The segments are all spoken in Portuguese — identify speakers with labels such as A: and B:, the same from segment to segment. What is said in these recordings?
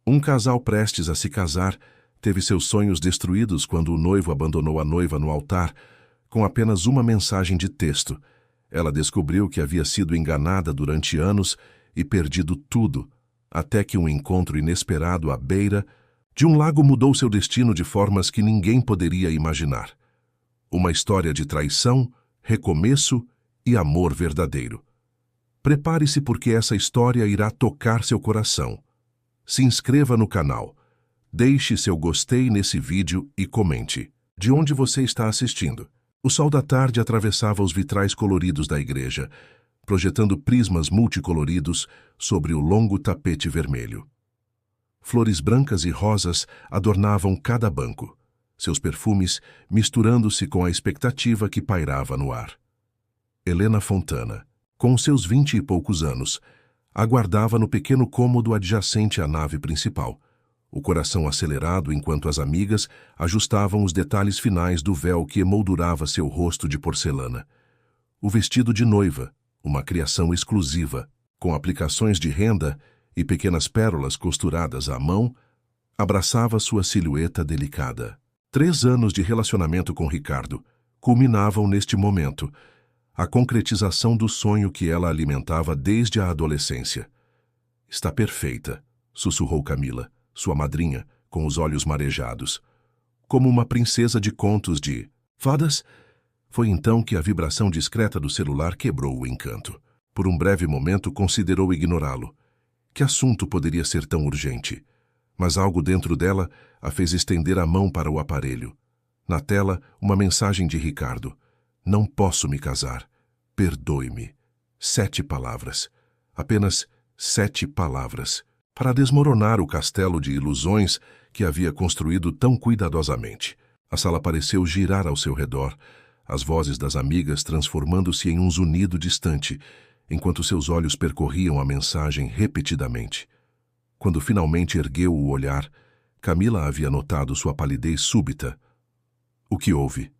A: Um casal prestes a se casar teve seus sonhos destruídos quando o noivo abandonou a noiva no altar com apenas uma mensagem de texto. Ela descobriu que havia sido enganada durante anos e perdido tudo, até que um encontro inesperado à beira de um lago mudou seu destino de formas que ninguém poderia imaginar. Uma história de traição, recomeço e amor verdadeiro. Prepare-se porque essa história irá tocar seu coração. Se inscreva no canal, deixe seu gostei nesse vídeo e comente. De onde você está assistindo? O sol da tarde atravessava os vitrais coloridos da igreja, projetando prismas multicoloridos sobre o longo tapete vermelho. Flores brancas e rosas adornavam cada banco, seus perfumes misturando-se com a expectativa que pairava no ar. Helena Fontana, com seus 20 e poucos anos, aguardava no pequeno cômodo adjacente à nave principal, o coração acelerado enquanto as amigas ajustavam os detalhes finais do véu que emoldurava seu rosto de porcelana. O vestido de noiva, uma criação exclusiva, com aplicações de renda e pequenas pérolas costuradas à mão, abraçava sua silhueta delicada. 3 anos de relacionamento com Ricardo culminavam neste momento, a concretização do sonho que ela alimentava desde a adolescência. "Está perfeita", sussurrou Camila, sua madrinha, com os olhos marejados. Como uma princesa de contos de fadas. Foi então que a vibração discreta do celular quebrou o encanto. Por um breve momento considerou ignorá-lo. Que assunto poderia ser tão urgente? Mas algo dentro dela a fez estender a mão para o aparelho. Na tela, uma mensagem de Ricardo. "Não posso me casar. Perdoe-me." 7 palavras. Apenas 7 palavras. Para desmoronar o castelo de ilusões que havia construído tão cuidadosamente. A sala pareceu girar ao seu redor, as vozes das amigas transformando-se em um zunido distante, enquanto seus olhos percorriam a mensagem repetidamente. Quando finalmente ergueu o olhar, Camila havia notado sua palidez súbita. "O que houve?"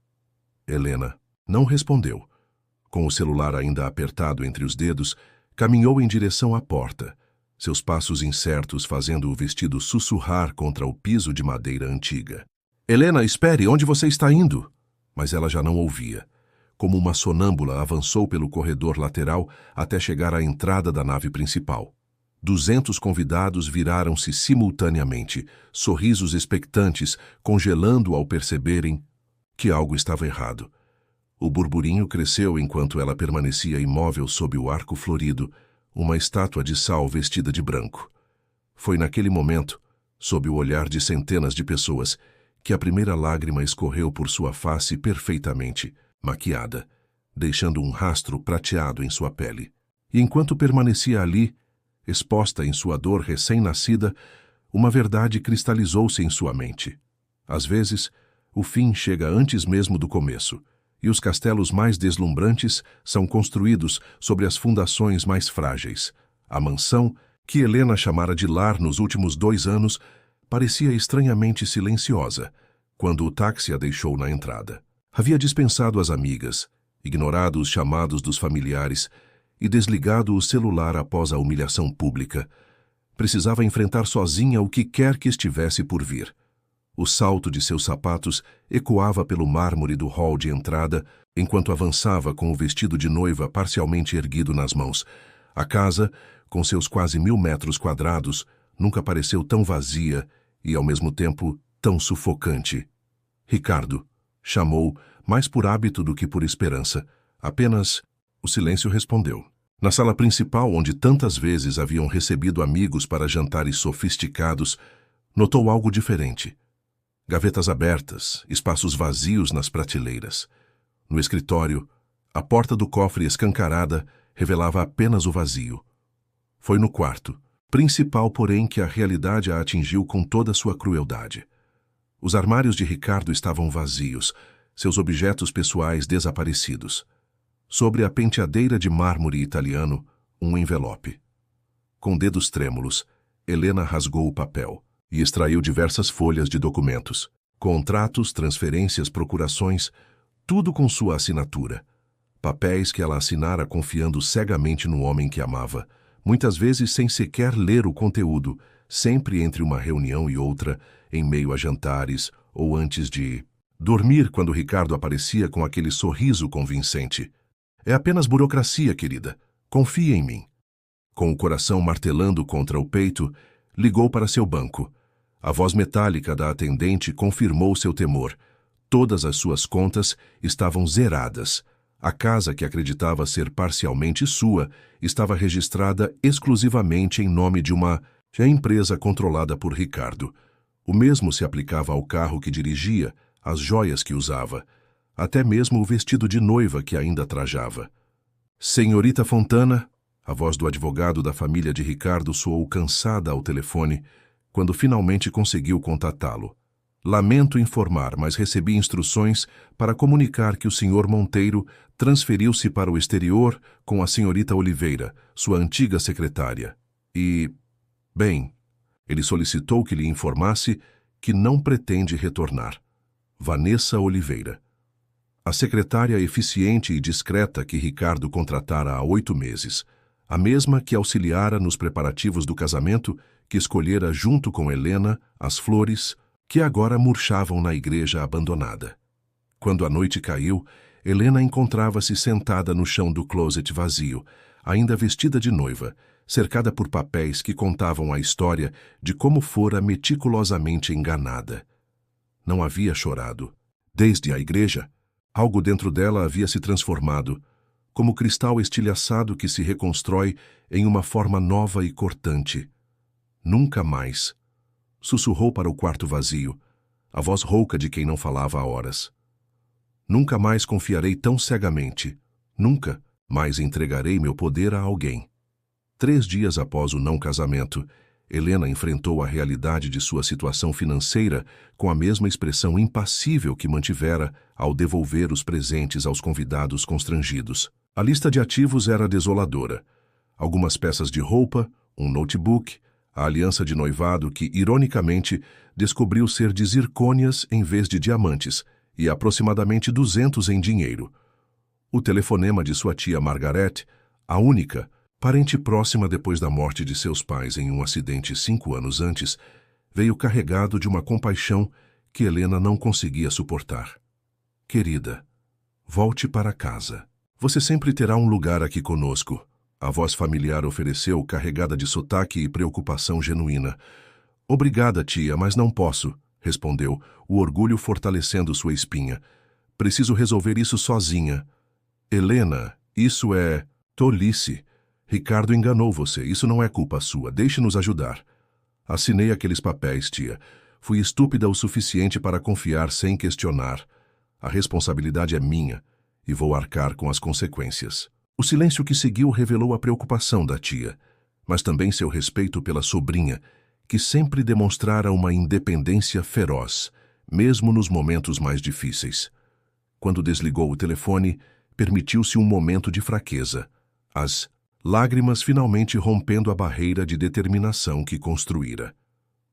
A: Helena não respondeu. Com o celular ainda apertado entre os dedos, caminhou em direção à porta, seus passos incertos fazendo o vestido sussurrar contra o piso de madeira antiga. "Helena, espere! Onde você está indo?" Mas ela já não ouvia. Como uma sonâmbula, avançou pelo corredor lateral até chegar à entrada da nave principal. 200 convidados viraram-se simultaneamente, sorrisos expectantes, congelando ao perceberem que algo estava errado. O burburinho cresceu enquanto ela permanecia imóvel sob o arco florido, uma estátua de sal vestida de branco. Foi naquele momento, sob o olhar de centenas de pessoas, que a primeira lágrima escorreu por sua face perfeitamente maquiada, deixando um rastro prateado em sua pele. E enquanto permanecia ali, exposta em sua dor recém-nascida, uma verdade cristalizou-se em sua mente. Às vezes, o fim chega antes mesmo do começo, e os castelos mais deslumbrantes são construídos sobre as fundações mais frágeis. A mansão, que Helena chamara de lar nos últimos 2 anos, parecia estranhamente silenciosa, quando o táxi a deixou na entrada. Havia dispensado as amigas, ignorado os chamados dos familiares e desligado o celular após a humilhação pública. Precisava enfrentar sozinha o que quer que estivesse por vir. O salto de seus sapatos ecoava pelo mármore do hall de entrada enquanto avançava com o vestido de noiva parcialmente erguido nas mãos. A casa, com seus quase 1000 metros quadrados, nunca pareceu tão vazia e, ao mesmo tempo, tão sufocante. "Ricardo", chamou, mais por hábito do que por esperança. Apenas o silêncio respondeu. Na sala principal, onde tantas vezes haviam recebido amigos para jantares sofisticados, notou algo diferente. Gavetas abertas, espaços vazios nas prateleiras. No escritório, a porta do cofre escancarada revelava apenas o vazio. Foi no quarto, principal porém, que a realidade a atingiu com toda sua crueldade. Os armários de Ricardo estavam vazios, seus objetos pessoais desaparecidos. Sobre a penteadeira de mármore italiano, um envelope. Com dedos trêmulos, Helena rasgou o papel e extraiu diversas folhas de documentos. Contratos, transferências, procurações, tudo com sua assinatura. Papéis que ela assinara confiando cegamente no homem que amava, muitas vezes sem sequer ler o conteúdo, sempre entre uma reunião e outra, em meio a jantares ou antes de dormir, quando Ricardo aparecia com aquele sorriso convincente. É apenas burocracia, querida. Confie em mim. Com o coração martelando contra o peito, ligou para seu banco. A voz metálica da atendente confirmou seu temor. Todas as suas contas estavam zeradas. A casa, que acreditava ser parcialmente sua, estava registrada exclusivamente em nome de uma empresa controlada por Ricardo. O mesmo se aplicava ao carro que dirigia, às joias que usava, até mesmo o vestido de noiva que ainda trajava. Senhorita Fontana, a voz do advogado da família de Ricardo soou cansada ao telefone, quando finalmente conseguiu contatá-lo. Lamento informar, mas recebi instruções para comunicar que o Sr. Monteiro transferiu-se para o exterior com a senhorita Oliveira, sua antiga secretária. E, bem, ele solicitou que lhe informasse que não pretende retornar. Vanessa Oliveira. A secretária eficiente e discreta que Ricardo contratara há 8 meses. A mesma que auxiliara nos preparativos do casamento, que escolhera junto com Helena as flores que agora murchavam na igreja abandonada. Quando a noite caiu, Helena encontrava-se sentada no chão do closet vazio, ainda vestida de noiva, cercada por papéis que contavam a história de como fora meticulosamente enganada. Não havia chorado. Desde a igreja, algo dentro dela havia se transformado, como cristal estilhaçado que se reconstrói em uma forma nova e cortante. Nunca mais. Sussurrou para o quarto vazio, a voz rouca de quem não falava há horas. Nunca mais confiarei tão cegamente. Nunca mais entregarei meu poder a alguém. 3 dias após o não casamento, Helena enfrentou a realidade de sua situação financeira com a mesma expressão impassível que mantivera ao devolver os presentes aos convidados constrangidos. A lista de ativos era desoladora. Algumas peças de roupa, um notebook, a aliança de noivado que, ironicamente, descobriu ser de zircônias em vez de diamantes, e aproximadamente 200 em dinheiro. O telefonema de sua tia Margaret, a única, parente próxima depois da morte de seus pais em um acidente 5 anos antes, veio carregado de uma compaixão que Helena não conseguia suportar. Querida, volte para casa. Você sempre terá um lugar aqui conosco. A voz familiar ofereceu, carregada de sotaque e preocupação genuína. Obrigada, tia, mas não posso, respondeu, o orgulho fortalecendo sua espinha. Preciso resolver isso sozinha. Helena, isso é tolice. Ricardo enganou você, isso não é culpa sua, deixe-nos ajudar. Assinei aqueles papéis, tia. Fui estúpida o suficiente para confiar sem questionar. A responsabilidade é minha e vou arcar com as consequências. O silêncio que seguiu revelou a preocupação da tia, mas também seu respeito pela sobrinha, que sempre demonstrara uma independência feroz, mesmo nos momentos mais difíceis. Quando desligou o telefone, permitiu-se um momento de fraqueza. As lágrimas finalmente rompendo a barreira de determinação que construíra.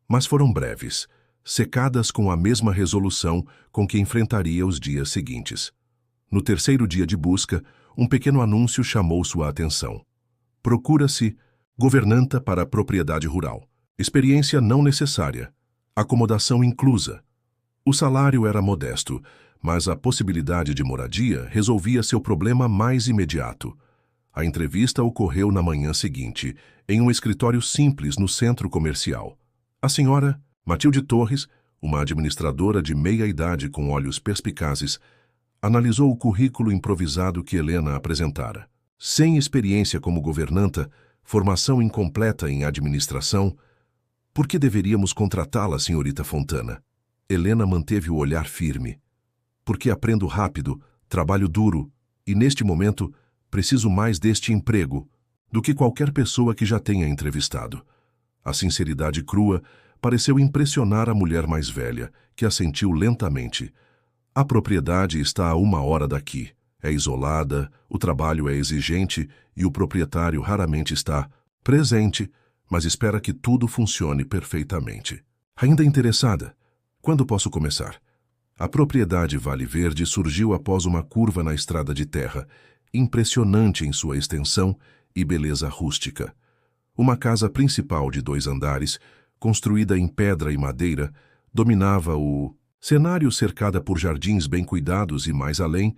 A: Mas foram breves, secadas com a mesma resolução com que enfrentaria os dias seguintes. No terceiro dia de busca, um pequeno anúncio chamou sua atenção. Procura-se governanta para propriedade rural. Experiência não necessária. Acomodação inclusa. O salário era modesto, mas a possibilidade de moradia resolvia seu problema mais imediato. A entrevista ocorreu na manhã seguinte, em um escritório simples no centro comercial. A senhora, Matilde Torres, uma administradora de meia-idade com olhos perspicazes, analisou o currículo improvisado que Helena apresentara. Sem experiência como governanta, formação incompleta em administração, por que deveríamos contratá-la, senhorita Fontana? Helena manteve o olhar firme. Porque aprendo rápido, trabalho duro, e neste momento preciso mais deste emprego do que qualquer pessoa que já tenha entrevistado. A sinceridade crua pareceu impressionar a mulher mais velha, que assentiu lentamente. A propriedade está a 1 hora daqui. É isolada, o trabalho é exigente e o proprietário raramente está presente, mas espera que tudo funcione perfeitamente. Ainda interessada? Quando posso começar? A propriedade Vale Verde surgiu após uma curva na estrada de terra, impressionante em sua extensão e beleza rústica. Uma casa principal de 2 andares, construída em pedra e madeira, dominava o cenário, cercada por jardins bem cuidados e, mais além,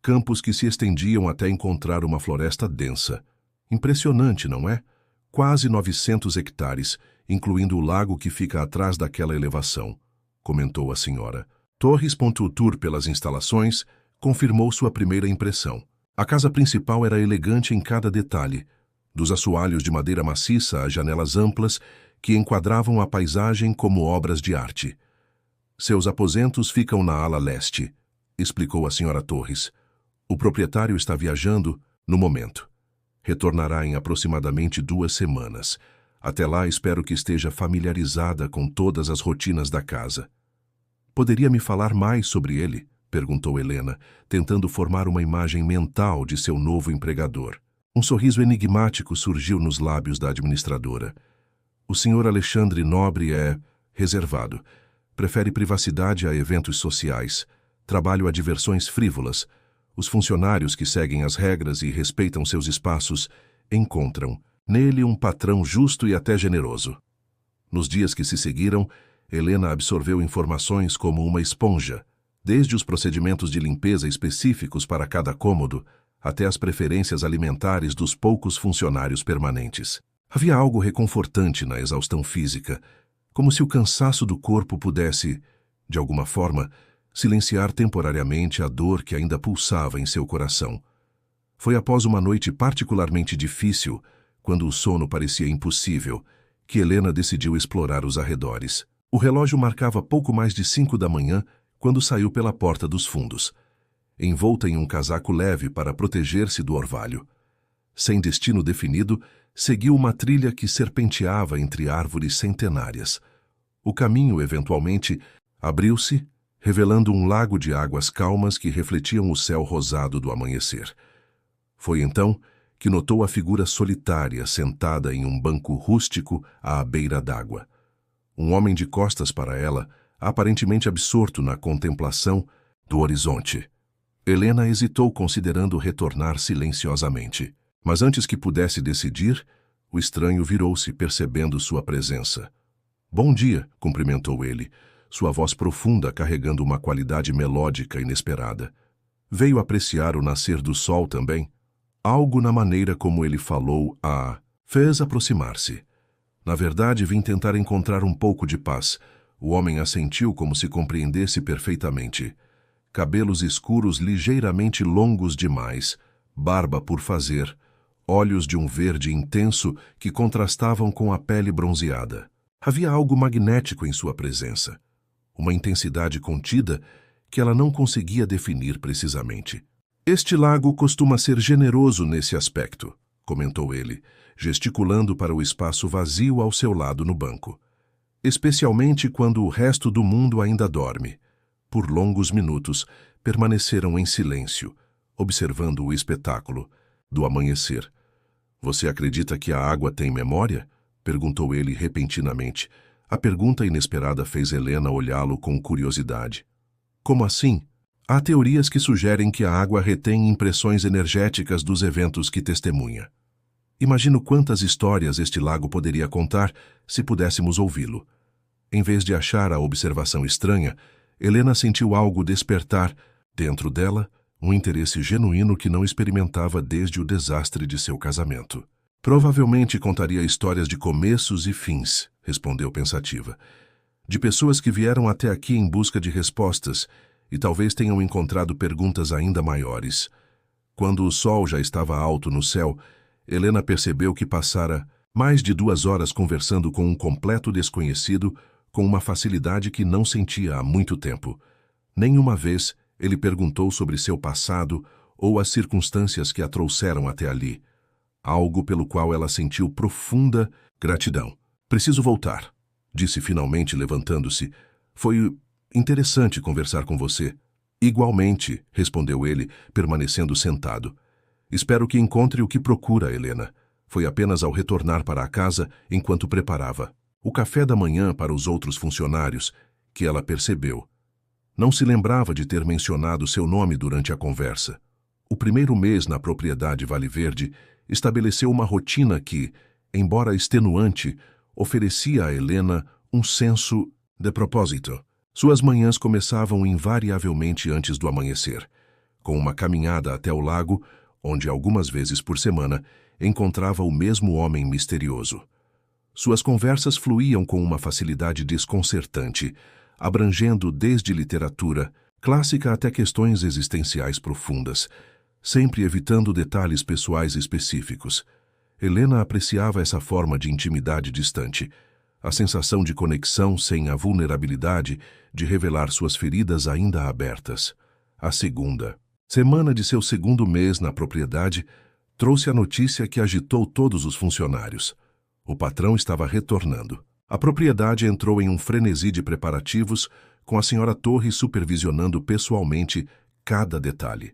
A: campos que se estendiam até encontrar uma floresta densa. Impressionante, não é? Quase 900 hectares, incluindo o lago que fica atrás daquela elevação, comentou a senhora. Torres.tour pelas instalações confirmou sua primeira impressão. A casa principal era elegante em cada detalhe, dos assoalhos de madeira maciça às janelas amplas que enquadravam a paisagem como obras de arte. Seus aposentos ficam na ala leste, explicou a senhora Torres. O proprietário está viajando no momento. Retornará em aproximadamente 2 semanas. Até lá, espero que esteja familiarizada com todas as rotinas da casa. Poderia me falar mais sobre ele? Perguntou Helena, tentando formar uma imagem mental de seu novo empregador. Um sorriso enigmático surgiu nos lábios da administradora. O senhor Alexandre Nobre é reservado. Prefere privacidade a eventos sociais. Trabalho a diversões frívolas. Os funcionários que seguem as regras e respeitam seus espaços encontram nele um patrão justo e até generoso. Nos dias que se seguiram, Helena absorveu informações como uma esponja, desde os procedimentos de limpeza específicos para cada cômodo até as preferências alimentares dos poucos funcionários permanentes. Havia algo reconfortante na exaustão física, como se o cansaço do corpo pudesse, de alguma forma, silenciar temporariamente a dor que ainda pulsava em seu coração. Foi após uma noite particularmente difícil, quando o sono parecia impossível, que Helena decidiu explorar os arredores. O relógio marcava pouco mais de 5 da manhã quando saiu pela porta dos fundos, envolta em um casaco leve para proteger-se do orvalho. Sem destino definido, seguiu uma trilha que serpenteava entre árvores centenárias. O caminho, eventualmente, abriu-se, revelando um lago de águas calmas que refletiam o céu rosado do amanhecer. Foi então que notou a figura solitária sentada em um banco rústico à beira d'água. Um homem de costas para ela, aparentemente absorto na contemplação do horizonte. Helena hesitou, considerando retornar silenciosamente. Mas antes que pudesse decidir, o estranho virou-se, percebendo sua presença. "Bom dia", cumprimentou ele, sua voz profunda carregando uma qualidade melódica inesperada. Veio apreciar o nascer do sol também. Algo na maneira como ele falou a fez aproximar-se. "Na verdade, vim tentar encontrar um pouco de paz." O homem assentiu como se compreendesse perfeitamente. Cabelos escuros ligeiramente longos demais, barba por fazer, olhos de um verde intenso que contrastavam com a pele bronzeada. Havia algo magnético em sua presença, uma intensidade contida que ela não conseguia definir precisamente. "Este lago costuma ser generoso nesse aspecto", comentou ele, gesticulando para o espaço vazio ao seu lado no banco. "Especialmente quando o resto do mundo ainda dorme." Por longos minutos, permaneceram em silêncio, observando o espetáculo do amanhecer. "Você acredita que a água tem memória?" perguntou ele repentinamente. A pergunta inesperada fez Helena olhá-lo com curiosidade. "Como assim?" "Há teorias que sugerem que a água retém impressões energéticas dos eventos que testemunha. Imagino quantas histórias este lago poderia contar se pudéssemos ouvi-lo." Em vez de achar a observação estranha, Helena sentiu algo despertar dentro dela, um interesse genuíno que não experimentava desde o desastre de seu casamento. "Provavelmente contaria histórias de começos e fins", respondeu pensativa. "De pessoas que vieram até aqui em busca de respostas e talvez tenham encontrado perguntas ainda maiores." Quando o sol já estava alto no céu, Helena percebeu que passara mais de 2 horas conversando com um completo desconhecido com uma facilidade que não sentia há muito tempo. Nenhuma vez ele perguntou sobre seu passado ou as circunstâncias que a trouxeram até ali, algo pelo qual ela sentiu profunda gratidão. "Preciso voltar", disse finalmente, levantando-se. "Foi interessante conversar com você." "Igualmente", respondeu ele, permanecendo sentado. "Espero que encontre o que procura, Helena." Foi apenas ao retornar para a casa, enquanto preparava o café da manhã para os outros funcionários, que ela percebeu. Não se lembrava de ter mencionado seu nome durante a conversa. O primeiro mês na propriedade Vale Verde estabeleceu uma rotina que, embora extenuante, oferecia a Helena um senso de propósito. Suas manhãs começavam invariavelmente antes do amanhecer, com uma caminhada até o lago, onde algumas vezes por semana encontrava o mesmo homem misterioso. Suas conversas fluíam com uma facilidade desconcertante, abrangendo desde literatura clássica até questões existenciais profundas, sempre evitando detalhes pessoais específicos. Helena apreciava essa forma de intimidade distante, a sensação de conexão sem a vulnerabilidade de revelar suas feridas ainda abertas. A segunda semana de seu segundo mês na propriedade trouxe a notícia que agitou todos os funcionários. O patrão estava retornando. A propriedade entrou em um frenesi de preparativos, com a senhora Torres supervisionando pessoalmente cada detalhe.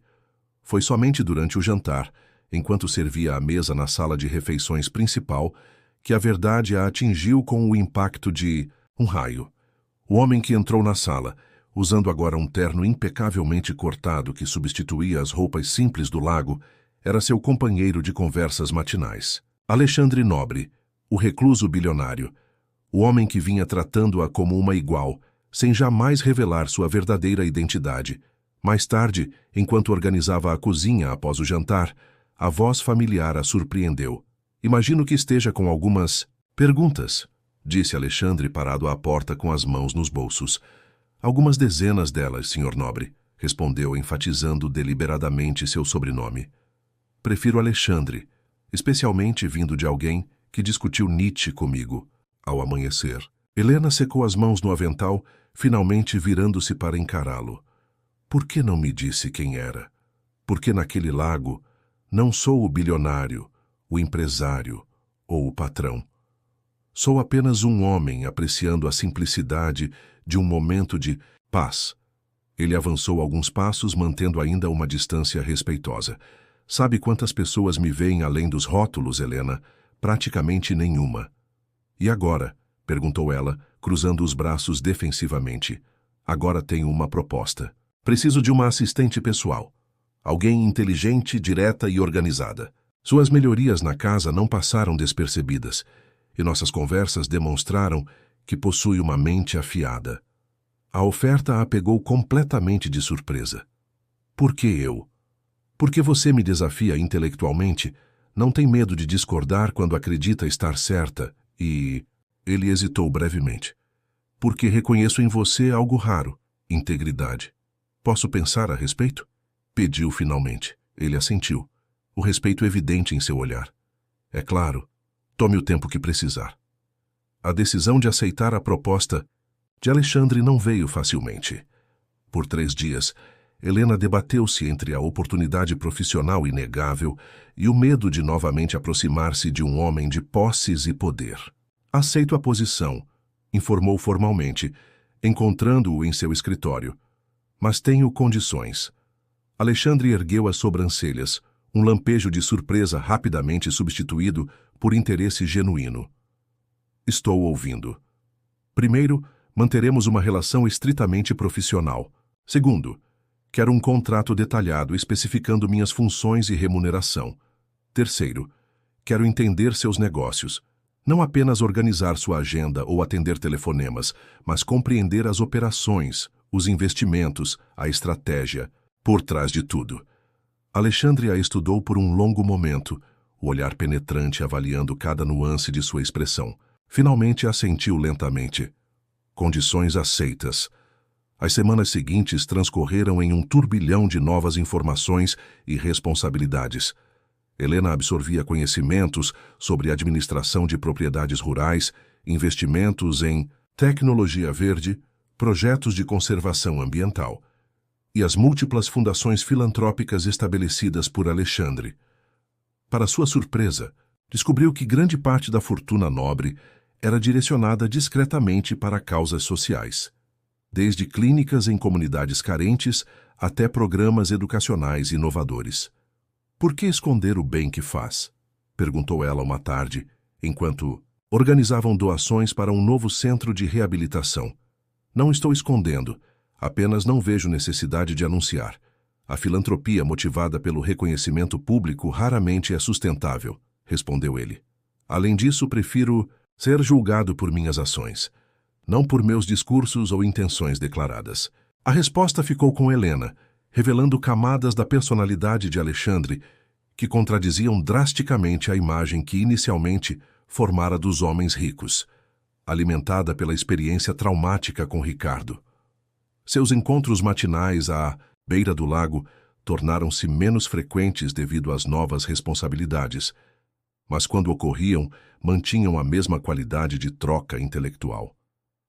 A: Foi somente durante o jantar, enquanto servia à mesa na sala de refeições principal, que a verdade a atingiu com o impacto de um raio. O homem que entrou na sala, usando agora um terno impecavelmente cortado que substituía as roupas simples do lago, era seu companheiro de conversas matinais. Alexandre Nobre, o recluso bilionário, o homem que vinha tratando-a como uma igual, sem jamais revelar sua verdadeira identidade. Mais tarde, enquanto organizava a cozinha após o jantar, a voz familiar a surpreendeu. Imagino que esteja com algumas perguntas, disse Alexandre parado à porta com as mãos nos bolsos. Algumas dezenas delas, Sr. Nobre, respondeu enfatizando deliberadamente seu sobrenome. Prefiro Alexandre, especialmente vindo de alguém que discutiu Nietzsche comigo, ao amanhecer. Helena secou as mãos no avental, finalmente virando-se para encará-lo. Por que não me disse quem era? Porque naquele lago não sou o bilionário, o empresário ou o patrão. Sou apenas um homem apreciando a simplicidade de um momento de paz. Ele avançou alguns passos, mantendo ainda uma distância respeitosa. Sabe quantas pessoas me veem além dos rótulos, Helena? Praticamente nenhuma. E agora? Perguntou ela, cruzando os braços defensivamente. Agora tenho uma proposta. Preciso de uma assistente pessoal. Alguém inteligente, direta e organizada. Suas melhorias na casa não passaram despercebidas, e nossas conversas demonstraram que possui uma mente afiada. A oferta a pegou completamente de surpresa. Por que eu? Porque você me desafia intelectualmente, não tem medo de discordar quando acredita estar certa e... Ele hesitou brevemente. Porque reconheço em você algo raro, integridade. Posso pensar a respeito? Pediu finalmente. Ele assentiu. O respeito evidente em seu olhar. É claro, tome o tempo que precisar. A decisão de aceitar a proposta de Alexandre não veio facilmente. Por 3 dias, Helena debateu-se entre a oportunidade profissional inegável e o medo de novamente aproximar-se de um homem de posses e poder. Aceito a posição, informou formalmente, encontrando-o em seu escritório. Mas tenho condições. Alexandre ergueu as sobrancelhas, um lampejo de surpresa rapidamente substituído por interesse genuíno. Estou ouvindo. Primeiro, manteremos uma relação estritamente profissional. Segundo, quero um contrato detalhado especificando minhas funções e remuneração. Terceiro, quero entender seus negócios. Não apenas organizar sua agenda ou atender telefonemas, mas compreender as operações, os investimentos, a estratégia, por trás de tudo. Alexandre a estudou por um longo momento, o olhar penetrante avaliando cada nuance de sua expressão. Finalmente assentiu lentamente. Condições aceitas. As semanas seguintes transcorreram em um turbilhão de novas informações e responsabilidades. Helena absorvia conhecimentos sobre administração de propriedades rurais, investimentos em tecnologia verde, projetos de conservação ambiental e as múltiplas fundações filantrópicas estabelecidas por Alexandre. Para sua surpresa, descobriu que grande parte da fortuna Nobre era direcionada discretamente para causas sociais, desde clínicas em comunidades carentes até programas educacionais inovadores. Por que esconder o bem que faz? Perguntou ela uma tarde, enquanto organizavam doações para um novo centro de reabilitação. Não estou escondendo, apenas não vejo necessidade de anunciar. A filantropia motivada pelo reconhecimento público raramente é sustentável, respondeu ele. Além disso, prefiro ser julgado por minhas ações, não por meus discursos ou intenções declaradas. A resposta ficou com Helena, revelando camadas da personalidade de Alexandre que contradiziam drasticamente a imagem que inicialmente formara dos homens ricos, alimentada pela experiência traumática com Ricardo. Seus encontros matinais à beira do lago tornaram-se menos frequentes devido às novas responsabilidades, mas quando ocorriam, mantinham a mesma qualidade de troca intelectual.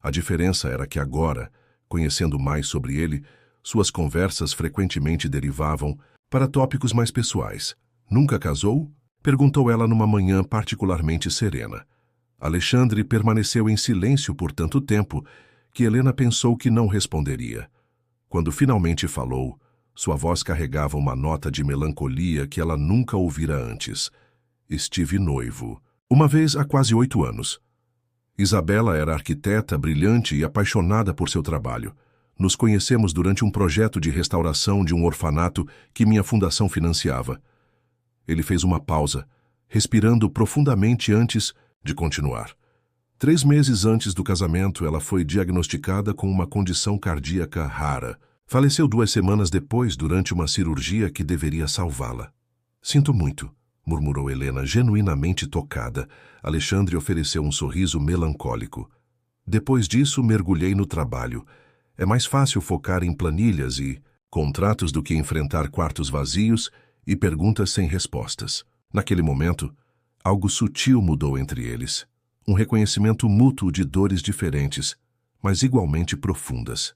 A: A diferença era que agora, conhecendo mais sobre ele, suas conversas frequentemente derivavam para tópicos mais pessoais. Nunca casou? Perguntou ela numa manhã particularmente serena. Alexandre permaneceu em silêncio por tanto tempo que Helena pensou que não responderia. Quando finalmente falou, sua voz carregava uma nota de melancolia que ela nunca ouvira antes. Estive noivo. Uma vez há quase 8 anos. Isabela era arquiteta brilhante e apaixonada por seu trabalho. Nos conhecemos durante um projeto de restauração de um orfanato que minha fundação financiava. Ele fez uma pausa, respirando profundamente antes de continuar. 3 meses antes do casamento, ela foi diagnosticada com uma condição cardíaca rara. Faleceu 2 semanas depois, durante uma cirurgia que deveria salvá-la. Sinto muito, murmurou Helena, genuinamente tocada. Alexandre ofereceu um sorriso melancólico. Depois disso, mergulhei no trabalho. É mais fácil focar em planilhas e contratos do que enfrentar quartos vazios e perguntas sem respostas. Naquele momento, algo sutil mudou entre eles. Um reconhecimento mútuo de dores diferentes, mas igualmente profundas.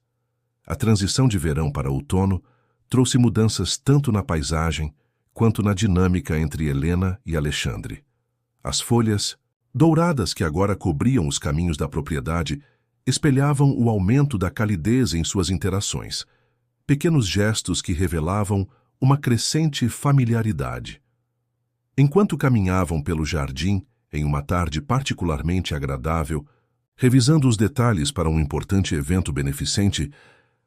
A: A transição de verão para outono trouxe mudanças tanto na paisagem quanto na dinâmica entre Helena e Alexandre. As folhas, douradas que agora cobriam os caminhos da propriedade, espelhavam o aumento da calidez em suas interações. Pequenos gestos que revelavam uma crescente familiaridade. Enquanto caminhavam pelo jardim, em uma tarde particularmente agradável, revisando os detalhes para um importante evento beneficente,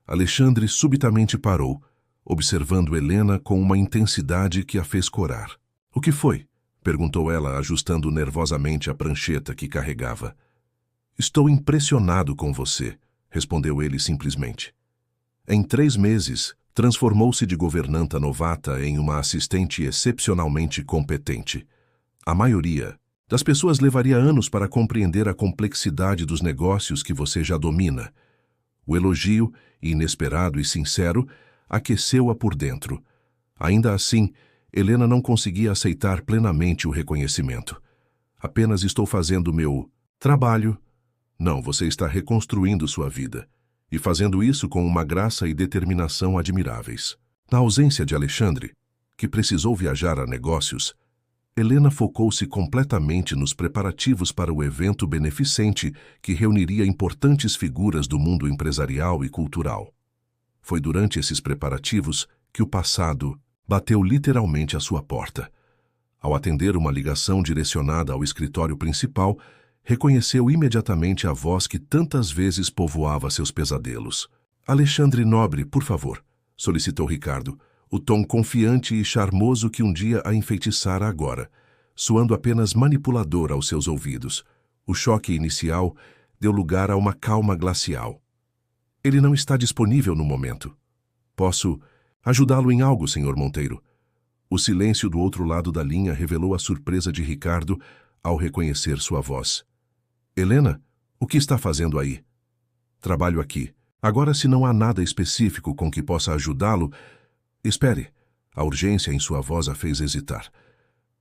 A: Alexandre subitamente parou, observando Helena com uma intensidade que a fez corar. — O que foi? Perguntou ela, ajustando nervosamente a prancheta que carregava. — Estou impressionado com você, respondeu ele simplesmente. Em 3 meses, transformou-se de governanta novata em uma assistente excepcionalmente competente. A maioria das pessoas levaria anos para compreender a complexidade dos negócios que você já domina. O elogio, inesperado e sincero, aqueceu-a por dentro. Ainda assim, Helena não conseguia aceitar plenamente o reconhecimento. Apenas estou fazendo meu trabalho. Não, você está reconstruindo sua vida. E fazendo isso com uma graça e determinação admiráveis. Na ausência de Alexandre, que precisou viajar a negócios, Helena focou-se completamente nos preparativos para o evento beneficente que reuniria importantes figuras do mundo empresarial e cultural. Foi durante esses preparativos que o passado bateu literalmente à sua porta. Ao atender uma ligação direcionada ao escritório principal, reconheceu imediatamente a voz que tantas vezes povoava seus pesadelos. — Alexandre Nobre, por favor, solicitou Ricardo, o tom confiante e charmoso que um dia a enfeitiçara agora, soando apenas manipulador aos seus ouvidos. O choque inicial deu lugar a uma calma glacial. — Ele não está disponível no momento. — Posso ajudá-lo em algo, Sr. Monteiro? O silêncio do outro lado da linha revelou a surpresa de Ricardo ao reconhecer sua voz. — Helena, o que está fazendo aí? — Trabalho aqui. Agora, se não há nada específico com que possa ajudá-lo... Espere. A urgência em sua voz a fez hesitar.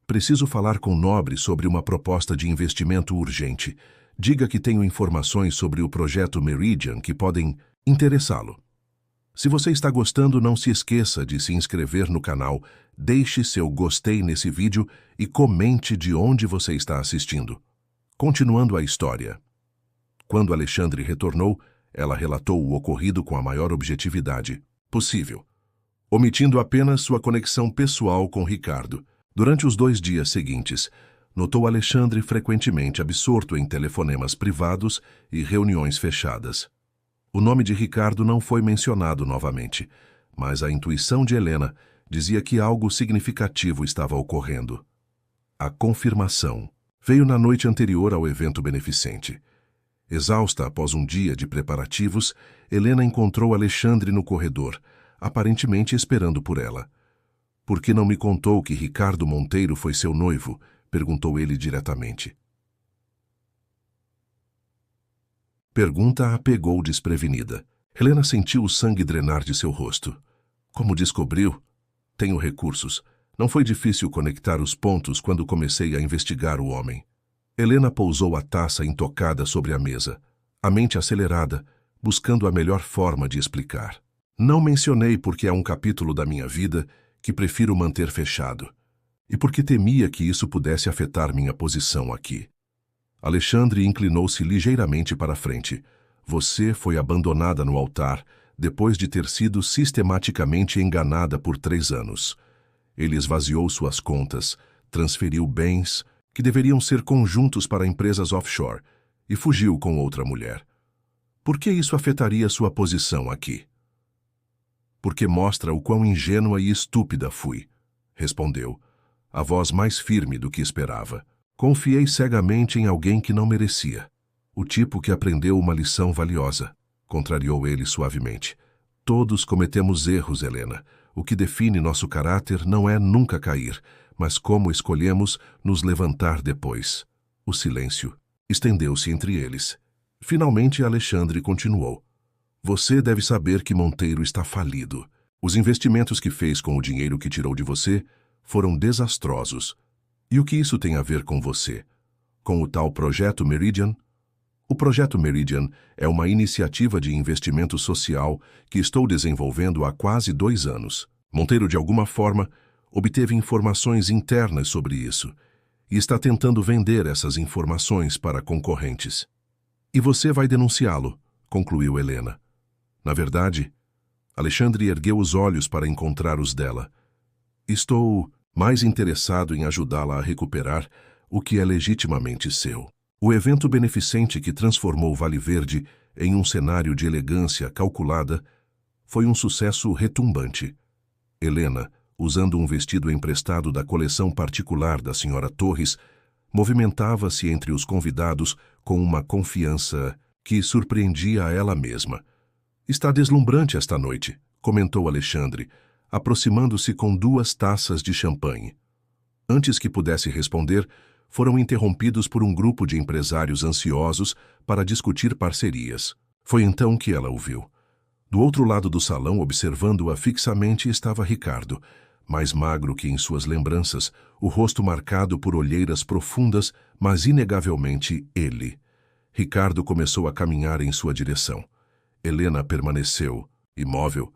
A: Preciso falar com Nobre sobre uma proposta de investimento urgente. Diga que tenho informações sobre o projeto Meridian que podem interessá-lo. Se você está gostando, não se esqueça de se inscrever no canal, deixe seu gostei nesse vídeo e comente de onde você está assistindo. Continuando a história. Quando Alexandre retornou, ela relatou o ocorrido com a maior objetividade possível, omitindo apenas sua conexão pessoal com Ricardo. Durante os 2 dias seguintes, notou Alexandre frequentemente absorto em telefonemas privados e reuniões fechadas. O nome de Ricardo não foi mencionado novamente, mas a intuição de Helena dizia que algo significativo estava ocorrendo. A confirmação. Veio na noite anterior ao evento beneficente. Exausta após um dia de preparativos, Helena encontrou Alexandre no corredor, aparentemente esperando por ela. "Por que não me contou que Ricardo Monteiro foi seu noivo?" perguntou ele diretamente. Pergunta a pegou desprevenida. Helena sentiu o sangue drenar de seu rosto. "Como descobriu? Tenho recursos. Não foi difícil conectar os pontos quando comecei a investigar o homem." Helena pousou a taça intocada sobre a mesa, a mente acelerada, buscando a melhor forma de explicar. "Não mencionei porque é um capítulo da minha vida que prefiro manter fechado, e porque temia que isso pudesse afetar minha posição aqui." Alexandre inclinou-se ligeiramente para a frente. "Você foi abandonada no altar depois de ter sido sistematicamente enganada por 3 anos. Ele esvaziou suas contas, transferiu bens que deveriam ser conjuntos para empresas offshore e fugiu com outra mulher. Por que isso afetaria sua posição aqui?" "Porque mostra o quão ingênua e estúpida fui", respondeu, a voz mais firme do que esperava. "Confiei cegamente em alguém que não merecia. O tipo que aprendeu uma lição valiosa", contrariou ele suavemente. "Todos cometemos erros, Helena. O que define nosso caráter não é nunca cair, mas como escolhemos nos levantar depois." O silêncio estendeu-se entre eles. Finalmente, Alexandre continuou. "Você deve saber que Monteiro está falido. Os investimentos que fez com o dinheiro que tirou de você foram desastrosos. E o que isso tem a ver com você? Com o tal Projeto Meridian?" "O Projeto Meridian é uma iniciativa de investimento social que estou desenvolvendo há quase 2 anos. Monteiro, de alguma forma, obteve informações internas sobre isso e está tentando vender essas informações para concorrentes. E você vai denunciá-lo", concluiu Helena. "Na verdade..." Alexandre ergueu os olhos para encontrar os dela. "Estou mais interessado em ajudá-la a recuperar o que é legitimamente seu." O evento beneficente que transformou Vale Verde em um cenário de elegância calculada foi um sucesso retumbante. Helena, usando um vestido emprestado da coleção particular da Sra. Torres, movimentava-se entre os convidados com uma confiança que surpreendia a ela mesma. "Está deslumbrante esta noite", comentou Alexandre, aproximando-se com 2 taças de champanhe. Antes que pudesse responder, foram interrompidos por um grupo de empresários ansiosos para discutir parcerias. Foi então que ela o viu. Do outro lado do salão, observando-a fixamente, estava Ricardo, mais magro que em suas lembranças, o rosto marcado por olheiras profundas, mas inegavelmente ele. Ricardo começou a caminhar em sua direção. Helena permaneceu, imóvel,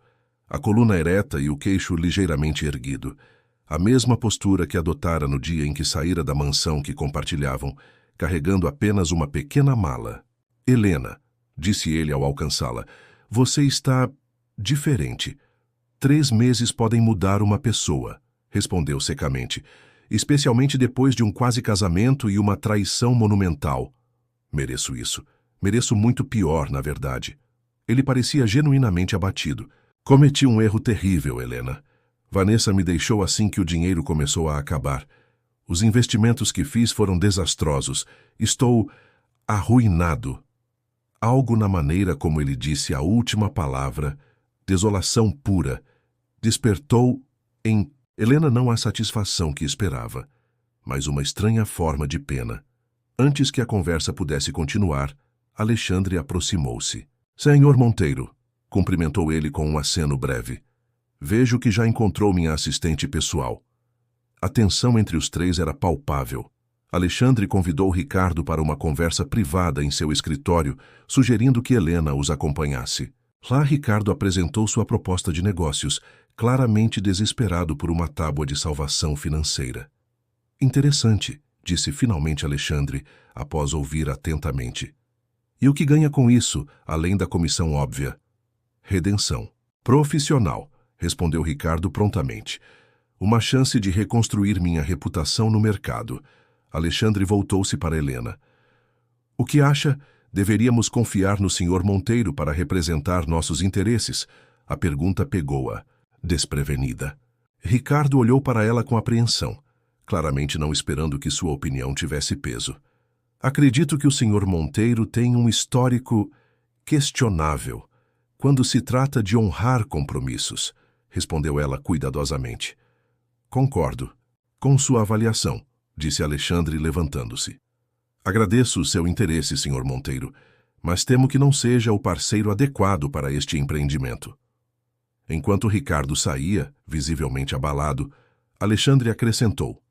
A: a coluna ereta e o queixo ligeiramente erguido. A mesma postura que adotara no dia em que saíra da mansão que compartilhavam, carregando apenas uma pequena mala. "Helena", disse ele ao alcançá-la, "você está diferente. 3 meses podem mudar uma pessoa", respondeu secamente, "especialmente depois de um quase casamento e uma traição monumental." "Mereço isso. Mereço muito pior, na verdade." Ele parecia genuinamente abatido. "Cometi um erro terrível, Helena. Vanessa me deixou assim que o dinheiro começou a acabar. Os investimentos que fiz foram desastrosos. Estou arruinado." Algo na maneira como ele disse a última palavra, desolação pura, despertou em Helena não a satisfação que esperava, mas uma estranha forma de pena. Antes que a conversa pudesse continuar, Alexandre aproximou-se. "Senhor Monteiro", cumprimentou ele com um aceno breve. "Vejo que já encontrou minha assistente pessoal." A tensão entre os 3 era palpável. Alexandre convidou Ricardo para uma conversa privada em seu escritório, sugerindo que Helena os acompanhasse. Lá, Ricardo apresentou sua proposta de negócios, claramente desesperado por uma tábua de salvação financeira. "Interessante", disse finalmente Alexandre, após ouvir atentamente. "E o que ganha com isso, além da comissão óbvia?" "Redenção profissional", respondeu Ricardo prontamente. "Uma chance de reconstruir minha reputação no mercado." Alexandre voltou-se para Helena. "O que acha? Deveríamos confiar no Sr. Monteiro para representar nossos interesses?" A pergunta pegou-a, desprevenida. Ricardo olhou para ela com apreensão. claramente não esperando que sua opinião tivesse peso. Acredito que o Sr. Monteiro tem um histórico questionável quando se trata de honrar compromissos, respondeu ela cuidadosamente. Concordo com sua avaliação, disse Alexandre levantando-se. Agradeço o seu interesse, Sr. Monteiro, mas temo que não seja o parceiro adequado para este empreendimento. Enquanto Ricardo saía, visivelmente abalado, Alexandre acrescentou.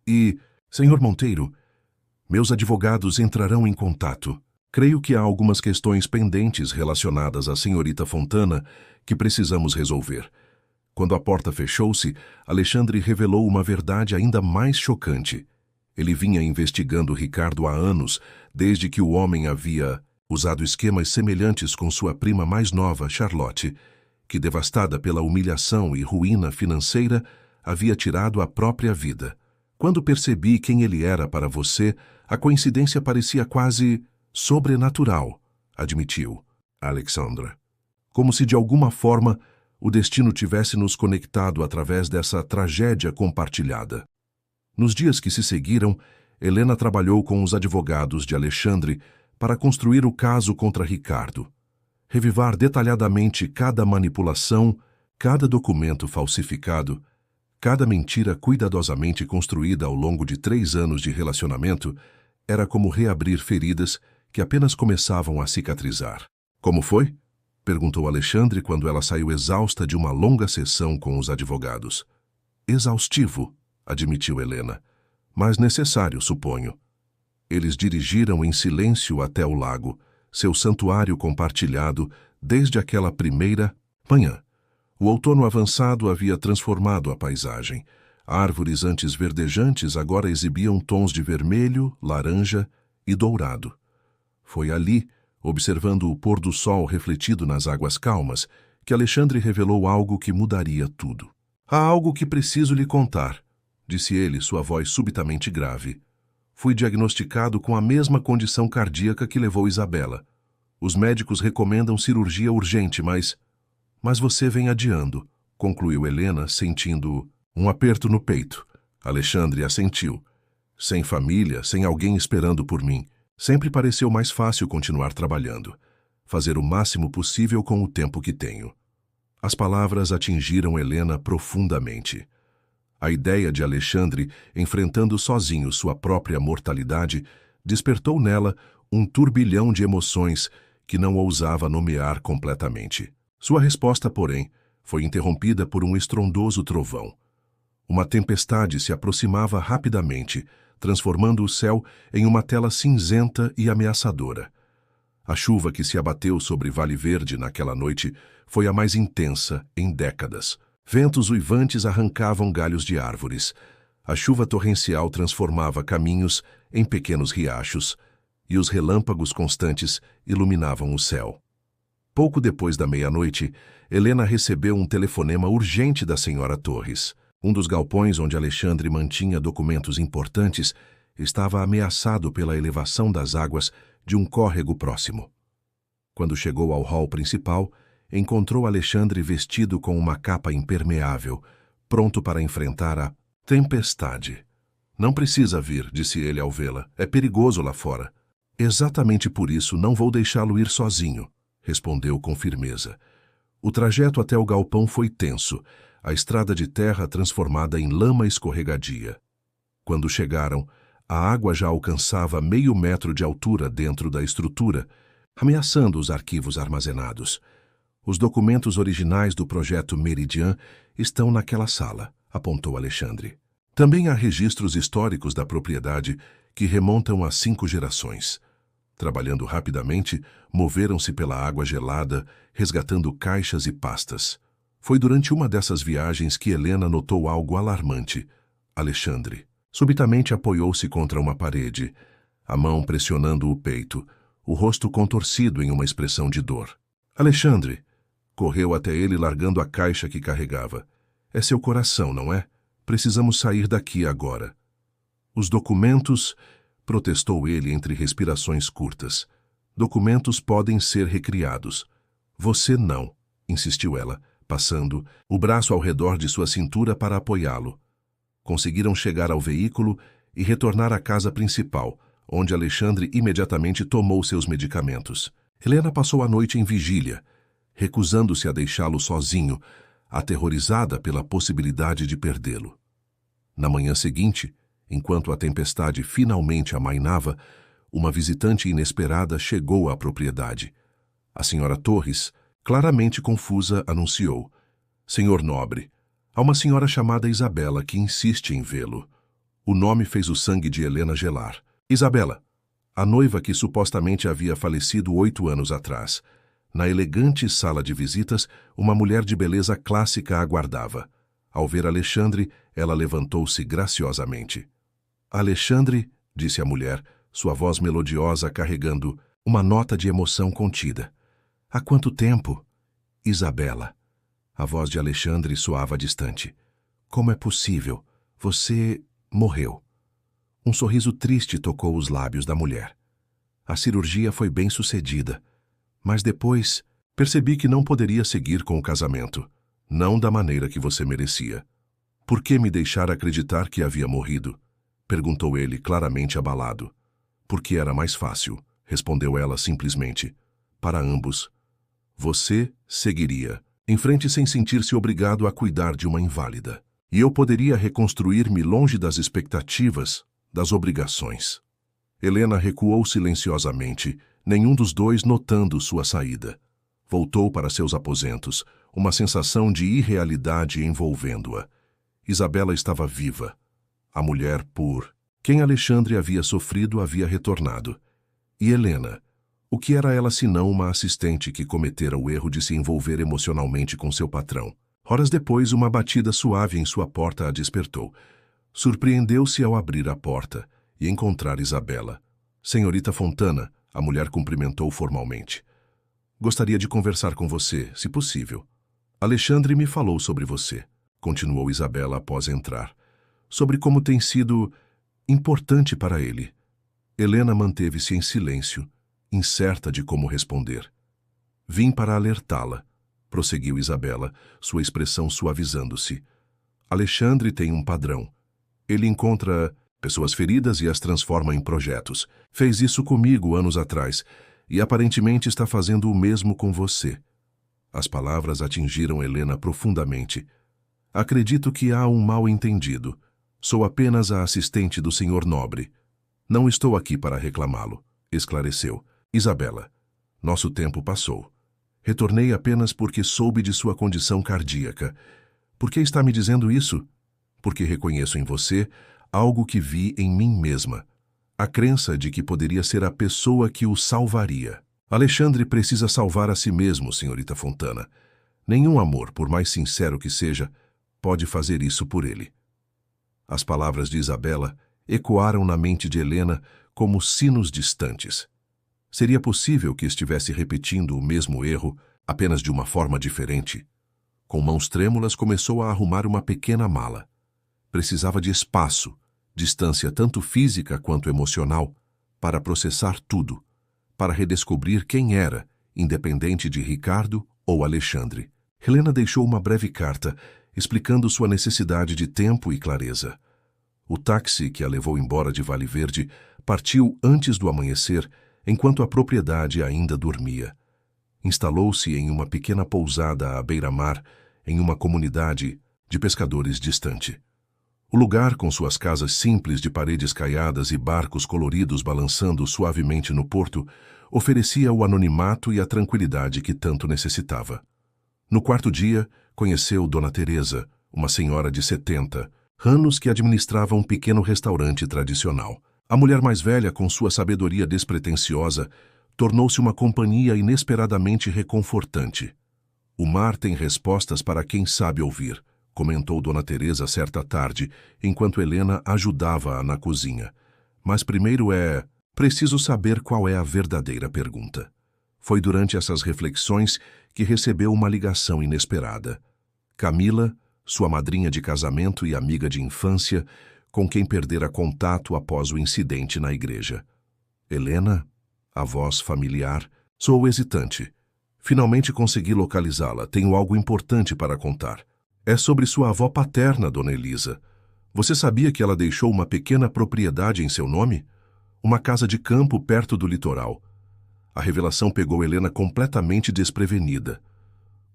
A: E, Sr. Monteiro, meus advogados entrarão em contato. Creio que há algumas questões pendentes relacionadas à senhorita Fontana que precisamos resolver. Quando a porta fechou-se, Alexandre revelou uma verdade ainda mais chocante. Ele vinha investigando Ricardo há anos, desde que o homem havia usado esquemas semelhantes com sua prima mais nova, Charlotte, que, devastada pela humilhação e ruína financeira, havia tirado a própria vida. Quando percebi quem ele era para você, a coincidência parecia quase sobrenatural, admitiu Alexandra. Como se de alguma forma o destino tivesse nos conectado através dessa tragédia compartilhada. Nos dias que se seguiram, Helena trabalhou com os advogados de Alexandre para construir o caso contra Ricardo. Revivar detalhadamente cada manipulação, cada documento falsificado, cada mentira cuidadosamente construída ao longo de 3 anos de relacionamento era como reabrir feridas que apenas começavam a cicatrizar. Como foi? Perguntou Alexandre quando ela saiu exausta de uma longa sessão com os advogados. Exaustivo, admitiu Helena, mas necessário, suponho. Eles dirigiram em silêncio até o lago, seu santuário compartilhado desde aquela primeira manhã. O outono avançado havia transformado a paisagem. Árvores antes verdejantes agora exibiam tons de vermelho, laranja e dourado. Foi ali, observando o pôr do sol refletido nas águas calmas, que Alexandre revelou algo que mudaria tudo. Há algo que preciso lhe contar, disse ele, sua voz subitamente grave. Fui diagnosticado com a mesma condição cardíaca que levou Isabela. Os médicos recomendam cirurgia urgente, mas você vem adiando, concluiu Helena, sentindo um aperto no peito. Alexandre assentiu. Sem família, sem alguém esperando por mim, sempre pareceu mais fácil continuar trabalhando. Fazer o máximo possível com o tempo que tenho. As palavras atingiram Helena profundamente. A ideia de Alexandre enfrentando sozinho sua própria mortalidade despertou nela um turbilhão de emoções que não ousava nomear completamente. Sua resposta, porém, foi interrompida por um estrondoso trovão. Uma tempestade se aproximava rapidamente, transformando o céu em uma tela cinzenta e ameaçadora. A chuva que se abateu sobre Vale Verde naquela noite foi a mais intensa em décadas. Ventos uivantes arrancavam galhos de árvores. A chuva torrencial transformava caminhos em pequenos riachos, e os relâmpagos constantes iluminavam o céu. Pouco depois da meia-noite, Helena recebeu um telefonema urgente da senhora Torres. Um dos galpões onde Alexandre mantinha documentos importantes estava ameaçado pela elevação das águas de um córrego próximo. Quando chegou ao hall principal, encontrou Alexandre vestido com uma capa impermeável, pronto para enfrentar a tempestade. Não precisa vir, disse ele ao vê-la. É perigoso lá fora. Exatamente por isso não vou deixá-lo ir sozinho, respondeu com firmeza. O trajeto até o galpão foi tenso, a estrada de terra transformada em lama escorregadia. Quando chegaram, a água já alcançava meio metro de altura dentro da estrutura, ameaçando os arquivos armazenados. Os documentos originais do projeto Meridian estão naquela sala, apontou Alexandre. Também há registros históricos da propriedade que remontam a 5 gerações. Trabalhando rapidamente, moveram-se pela água gelada, resgatando caixas e pastas. Foi durante uma dessas viagens que Helena notou algo alarmante. Alexandre subitamente apoiou-se contra uma parede, a mão pressionando o peito, o rosto contorcido em uma expressão de dor. Alexandre! Correu até ele largando a caixa que carregava. É seu coração, não é? Precisamos sair daqui agora. Os documentos... protestou ele entre respirações curtas. Documentos podem ser recriados. Você não, insistiu ela, passando o braço ao redor de sua cintura para apoiá-lo. Conseguiram chegar ao veículo e retornar à casa principal, onde Alexandre imediatamente tomou seus medicamentos. Helena passou a noite em vigília, recusando-se a deixá-lo sozinho, aterrorizada pela possibilidade de perdê-lo. Na manhã seguinte, enquanto a tempestade finalmente amainava, uma visitante inesperada chegou à propriedade. A senhora Torres, claramente confusa, anunciou: Senhor Nobre, há uma senhora chamada Isabela que insiste em vê-lo. O nome fez o sangue de Helena gelar. Isabela, a noiva que supostamente havia falecido 8 anos atrás. Na elegante sala de visitas, uma mulher de beleza clássica aguardava. Ao ver Alexandre, ela levantou-se graciosamente. Alexandre, disse a mulher, sua voz melodiosa carregando uma nota de emoção contida. Há quanto tempo? Isabela. A voz de Alexandre soava distante. Como é possível? Você morreu. Um sorriso triste tocou os lábios da mulher. A cirurgia foi bem sucedida, mas depois percebi que não poderia seguir com o casamento, não da maneira que você merecia. Por que me deixar acreditar que havia morrido? Perguntou ele, claramente abalado. Porque era mais fácil, respondeu ela simplesmente. Para ambos. Você seguiria em frente sem sentir-se obrigado a cuidar de uma inválida. E eu poderia reconstruir-me longe das expectativas, das obrigações. Helena recuou silenciosamente, nenhum dos dois notando sua saída. Voltou para seus aposentos, uma sensação de irrealidade envolvendo-a. Isabela estava viva. A mulher por quem Alexandre havia sofrido havia retornado. E Helena? O que era ela senão uma assistente que cometera o erro de se envolver emocionalmente com seu patrão? Horas depois, uma batida suave em sua porta a despertou. Surpreendeu-se ao abrir a porta e encontrar Isabela. Senhorita Fontana, a mulher cumprimentou formalmente. Gostaria de conversar com você, se possível. Alexandre me falou sobre você, continuou Isabela após entrar. Sobre como tem sido importante para ele. Helena manteve-se em silêncio, incerta de como responder. Vim para alertá-la, prosseguiu Isabela, sua expressão suavizando-se. Alexandre tem um padrão. Ele encontra pessoas feridas e as transforma em projetos. Fez isso comigo anos atrás e aparentemente está fazendo o mesmo com você. As palavras atingiram Helena profundamente. Acredito que há um mal-entendido. Sou apenas a assistente do senhor Nobre. Não estou aqui para reclamá-lo, esclareceu. Isabela, nosso tempo passou. Retornei apenas porque soube de sua condição cardíaca. Por que está me dizendo isso? Porque reconheço em você algo que vi em mim mesma. A crença de que poderia ser a pessoa que o salvaria. Alexandre precisa salvar a si mesmo, senhorita Fontana. Nenhum amor, por mais sincero que seja, pode fazer isso por ele. As palavras de Isabela ecoaram na mente de Helena como sinos distantes. Seria possível que estivesse repetindo o mesmo erro, apenas de uma forma diferente? Com mãos trêmulas, começou a arrumar uma pequena mala. Precisava de espaço, distância tanto física quanto emocional, para processar tudo, para redescobrir quem era, independente de Ricardo ou Alexandre. Helena deixou uma breve carta, explicando sua necessidade de tempo e clareza. O táxi que a levou embora de Vale Verde partiu antes do amanhecer, enquanto a propriedade ainda dormia. Instalou-se em uma pequena pousada à beira-mar, em uma comunidade de pescadores distante. O lugar, com suas casas simples de paredes caiadas e barcos coloridos balançando suavemente no porto, oferecia o anonimato e a tranquilidade que tanto necessitava. No quarto dia, conheceu Dona Teresa, uma senhora de 70 anos que administrava um pequeno restaurante tradicional. A mulher mais velha, com sua sabedoria despretensiosa, tornou-se uma companhia inesperadamente reconfortante. O mar tem respostas para quem sabe ouvir, comentou Dona Teresa certa tarde, enquanto Helena ajudava-a na cozinha. Mas primeiro preciso saber qual é a verdadeira pergunta. Foi durante essas reflexões que recebeu uma ligação inesperada. Camila, sua madrinha de casamento e amiga de infância, com quem perdera contato após o incidente na igreja. Helena, a voz familiar, sou hesitante. Finalmente consegui localizá-la. Tenho algo importante para contar. É sobre sua avó paterna, Dona Elisa. Você sabia que ela deixou uma pequena propriedade em seu nome? Uma casa de campo perto do litoral. A revelação pegou Helena completamente desprevenida.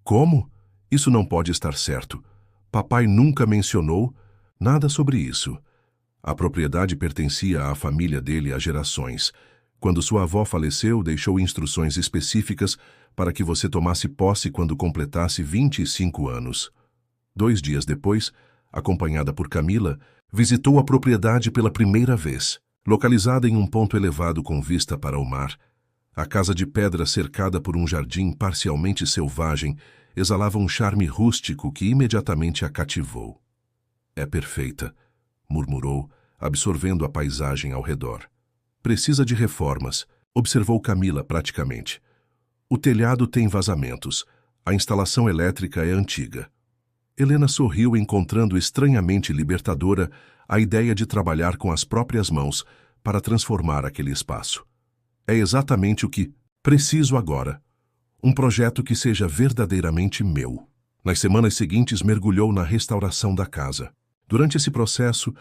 A: Como? Isso não pode estar certo. Papai nunca mencionou nada sobre isso. A propriedade pertencia à família dele há gerações. Quando sua avó faleceu, deixou instruções específicas para que você tomasse posse quando completasse 25 anos. 2 dias depois, acompanhada por Camila, visitou a propriedade pela primeira vez. Localizada em um ponto elevado com vista para o mar, a casa de pedra cercada por um jardim parcialmente selvagem exalava um charme rústico que imediatamente a cativou. É perfeita, murmurou, absorvendo a paisagem ao redor. Precisa de reformas, observou Camila praticamente. O telhado tem vazamentos, a instalação elétrica é antiga. Helena sorriu, encontrando estranhamente libertadora a ideia de trabalhar com as próprias mãos para transformar aquele espaço. É exatamente o que preciso agora. Um projeto que seja verdadeiramente meu. Nas semanas seguintes, mergulhou na restauração da casa. Durante esse processo,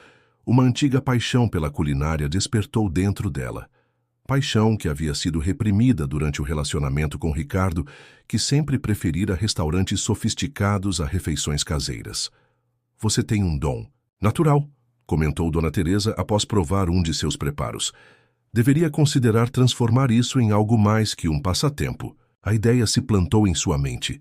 A: uma antiga paixão pela culinária despertou dentro dela. Paixão que havia sido reprimida durante o relacionamento com Ricardo, que sempre preferira restaurantes sofisticados a refeições caseiras. Você tem um dom. Natural, comentou Dona Teresa após provar um de seus preparos. Deveria considerar transformar isso em algo mais que um passatempo. A ideia se plantou em sua mente.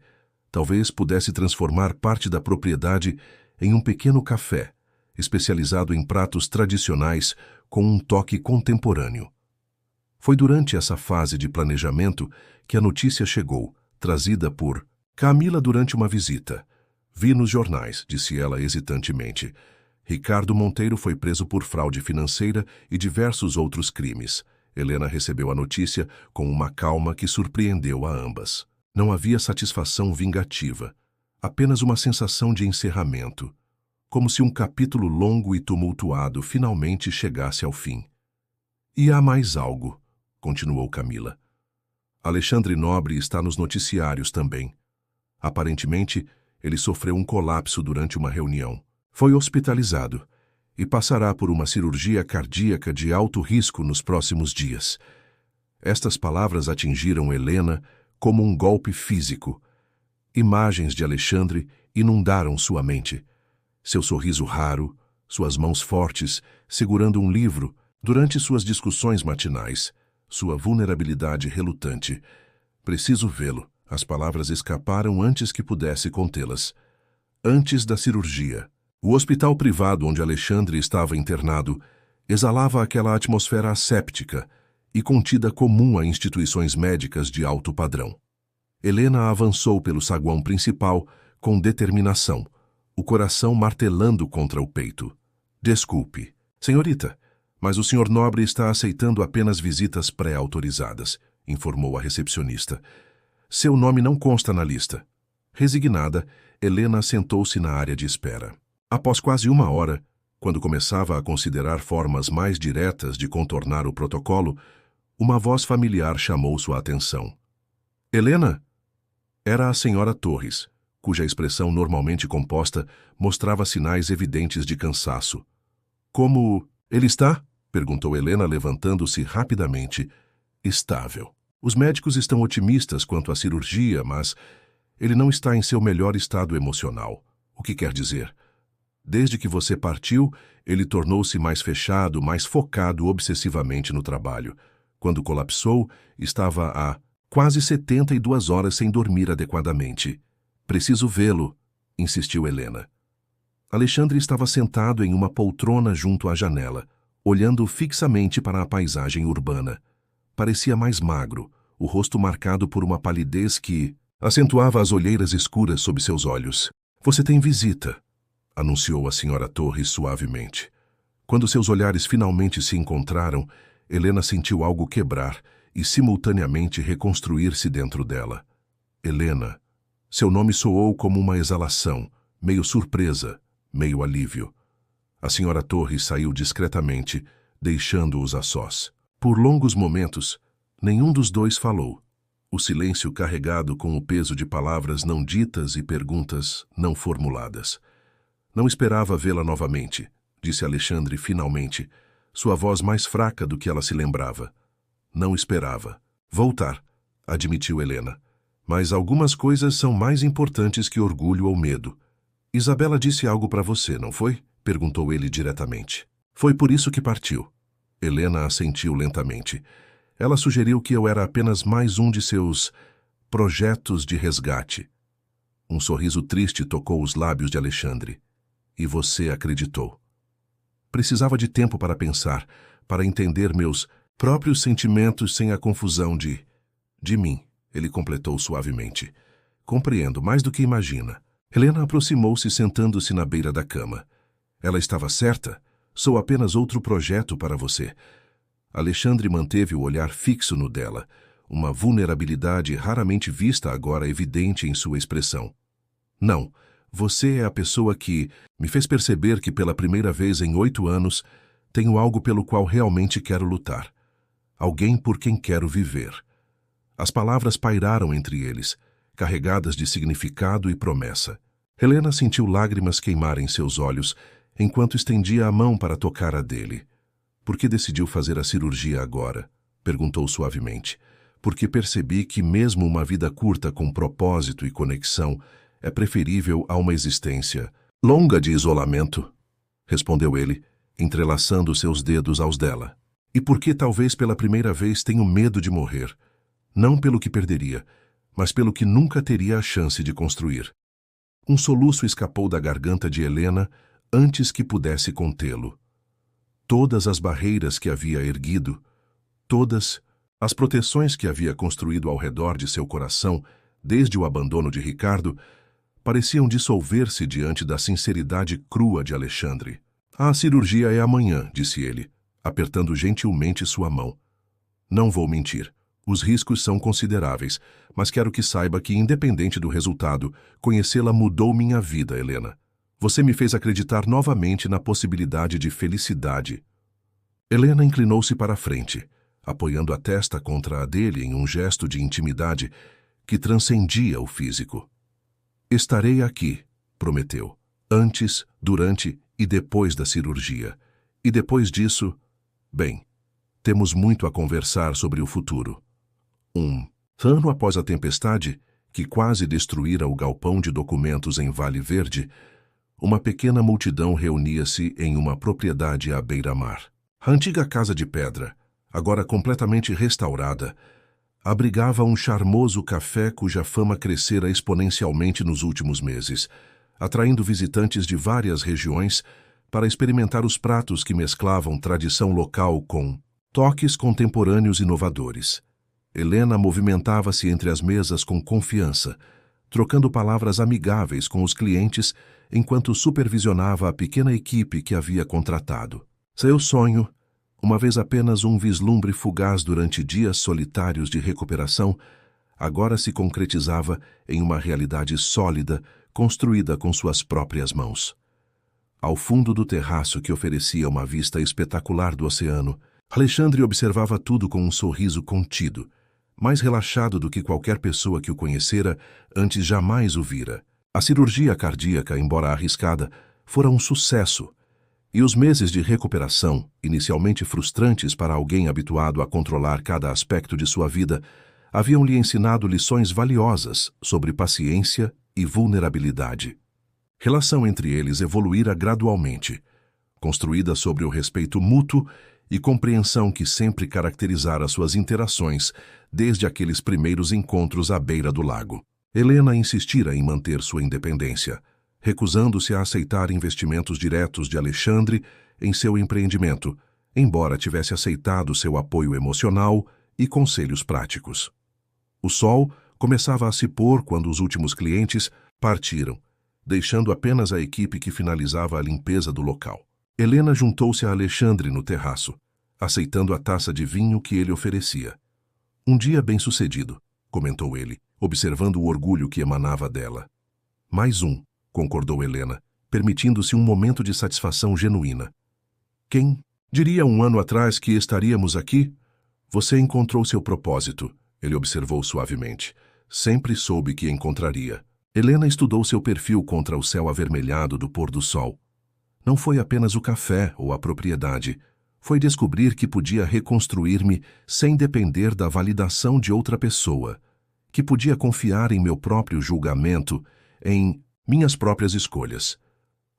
A: Talvez pudesse transformar parte da propriedade em um pequeno café, especializado em pratos tradicionais com um toque contemporâneo. Foi durante essa fase de planejamento que a notícia chegou, trazida por Camila durante uma visita. Vi nos jornais, disse ela hesitantemente. Ricardo Monteiro foi preso por fraude financeira e diversos outros crimes. Helena recebeu a notícia com uma calma que surpreendeu a ambas. Não havia satisfação vingativa, apenas uma sensação de encerramento, como se um capítulo longo e tumultuado finalmente chegasse ao fim. E há mais algo, continuou Camila. Alexandre Nobre está nos noticiários também. Aparentemente, ele sofreu um colapso durante uma reunião. Foi hospitalizado e passará por uma cirurgia cardíaca de alto risco nos próximos dias. Estas palavras atingiram Helena como um golpe físico. Imagens de Alexandre inundaram sua mente. Seu sorriso raro, suas mãos fortes, segurando um livro durante suas discussões matinais, sua vulnerabilidade relutante. Preciso vê-lo. As palavras escaparam antes que pudesse contê-las. Antes da cirurgia. O hospital privado onde Alexandre estava internado exalava aquela atmosfera asséptica e contida comum a instituições médicas de alto padrão. Helena avançou pelo saguão principal com determinação, o coração martelando contra o peito. Desculpe, senhorita, mas o Sr. Nobre está aceitando apenas visitas pré-autorizadas, informou a recepcionista. Seu nome não consta na lista. Resignada, Helena sentou-se na área de espera. Após quase 1 hora, quando começava a considerar formas mais diretas de contornar o protocolo, uma voz familiar chamou sua atenção. Helena? Era a senhora Torres, cuja expressão normalmente composta mostrava sinais evidentes de cansaço. Como ele está? Perguntou Helena, levantando-se rapidamente. Estável. Os médicos estão otimistas quanto à cirurgia, mas ele não está em seu melhor estado emocional. O que quer dizer? Desde que você partiu, ele tornou-se mais fechado, mais focado obsessivamente no trabalho. Quando colapsou, estava há quase 72 horas sem dormir adequadamente. Preciso vê-lo, insistiu Helena. Alexandre estava sentado em uma poltrona junto à janela, olhando fixamente para a paisagem urbana. Parecia mais magro, o rosto marcado por uma palidez que acentuava as olheiras escuras sob seus olhos. Você tem visita, anunciou a senhora Torres suavemente. Quando seus olhares finalmente se encontraram, Helena sentiu algo quebrar e simultaneamente reconstruir-se dentro dela. Helena. Seu nome soou como uma exalação, meio surpresa, meio alívio. A senhora Torres saiu discretamente, deixando-os a sós. Por longos momentos, nenhum dos dois falou. O silêncio carregado com o peso de palavras não ditas e perguntas não formuladas. Não esperava vê-la novamente, disse Alexandre finalmente, sua voz mais fraca do que ela se lembrava. Não esperava. Voltar, admitiu Helena. Mas algumas coisas são mais importantes que orgulho ou medo. Isabela disse algo para você, não foi? Perguntou ele diretamente. Foi por isso que partiu. Helena assentiu lentamente. Ela sugeriu que eu era apenas mais um de seus projetos de resgate. Um sorriso triste tocou os lábios de Alexandre. E você acreditou. Precisava de tempo para pensar, para entender meus próprios sentimentos sem a confusão de mim, ele completou suavemente. Compreendo mais do que imagina. Helena aproximou-se sentando-se na beira da cama. Ela estava certa? Sou apenas outro projeto para você. Alexandre manteve o olhar fixo no dela, uma vulnerabilidade raramente vista agora evidente em sua expressão. Não, você é a pessoa que me fez perceber que pela primeira vez em 8 anos tenho algo pelo qual realmente quero lutar. Alguém por quem quero viver. As palavras pairaram entre eles, carregadas de significado e promessa. Helena sentiu lágrimas queimarem seus olhos, enquanto estendia a mão para tocar a dele. Por que decidiu fazer a cirurgia agora? Perguntou suavemente. Porque percebi que mesmo uma vida curta com propósito e conexão é preferível a uma existência longa de isolamento, respondeu ele, entrelaçando seus dedos aos dela. E porque talvez pela primeira vez tenho medo de morrer, não pelo que perderia, mas pelo que nunca teria a chance de construir. Um soluço escapou da garganta de Helena antes que pudesse contê-lo. Todas as barreiras que havia erguido, todas as proteções que havia construído ao redor de seu coração desde o abandono de Ricardo, pareciam dissolver-se diante da sinceridade crua de Alexandre. A cirurgia é amanhã, disse ele, apertando gentilmente sua mão. Não vou mentir. Os riscos são consideráveis, mas quero que saiba que, independente do resultado, conhecê-la mudou minha vida, Helena. Você me fez acreditar novamente na possibilidade de felicidade. Helena inclinou-se para a frente, apoiando a testa contra a dele em um gesto de intimidade que transcendia o físico. Estarei aqui, prometeu, antes, durante e depois da cirurgia. E depois disso, bem, temos muito a conversar sobre o futuro. Um ano após a tempestade, que quase destruíra o galpão de documentos em Vale Verde, uma pequena multidão reunia-se em uma propriedade à beira-mar. A antiga casa de pedra, agora completamente restaurada, abrigava um charmoso café cuja fama crescera exponencialmente nos últimos meses, atraindo visitantes de várias regiões para experimentar os pratos que mesclavam tradição local com toques contemporâneos inovadores. Helena movimentava-se entre as mesas com confiança, trocando palavras amigáveis com os clientes enquanto supervisionava a pequena equipe que havia contratado. Seu sonho, uma vez apenas um vislumbre fugaz durante dias solitários de recuperação, agora se concretizava em uma realidade sólida, construída com suas próprias mãos. Ao fundo do terraço que oferecia uma vista espetacular do oceano, Alexandre observava tudo com um sorriso contido, mais relaxado do que qualquer pessoa que o conhecera antes jamais o vira. A cirurgia cardíaca, embora arriscada, fora um sucesso, e os meses de recuperação, inicialmente frustrantes para alguém habituado a controlar cada aspecto de sua vida, haviam-lhe ensinado lições valiosas sobre paciência e vulnerabilidade. Relação entre eles evoluíra gradualmente, construída sobre o respeito mútuo e compreensão que sempre caracterizara suas interações desde aqueles primeiros encontros à beira do lago. Helena insistira em manter sua independência, recusando-se a aceitar investimentos diretos de Alexandre em seu empreendimento, embora tivesse aceitado seu apoio emocional e conselhos práticos. O sol começava a se pôr quando os últimos clientes partiram, deixando apenas a equipe que finalizava a limpeza do local. Helena juntou-se a Alexandre no terraço, aceitando a taça de vinho que ele oferecia. Um dia bem-sucedido, comentou ele, observando o orgulho que emanava dela. Mais um, concordou Helena, permitindo-se um momento de satisfação genuína. Quem diria 1 ano atrás que estaríamos aqui? Você encontrou seu propósito, ele observou suavemente. Sempre soube que encontraria. Helena estudou seu perfil contra o céu avermelhado do pôr do sol. Não foi apenas o café ou a propriedade. Foi descobrir que podia reconstruir-me sem depender da validação de outra pessoa, que podia confiar em meu próprio julgamento, em minhas próprias escolhas.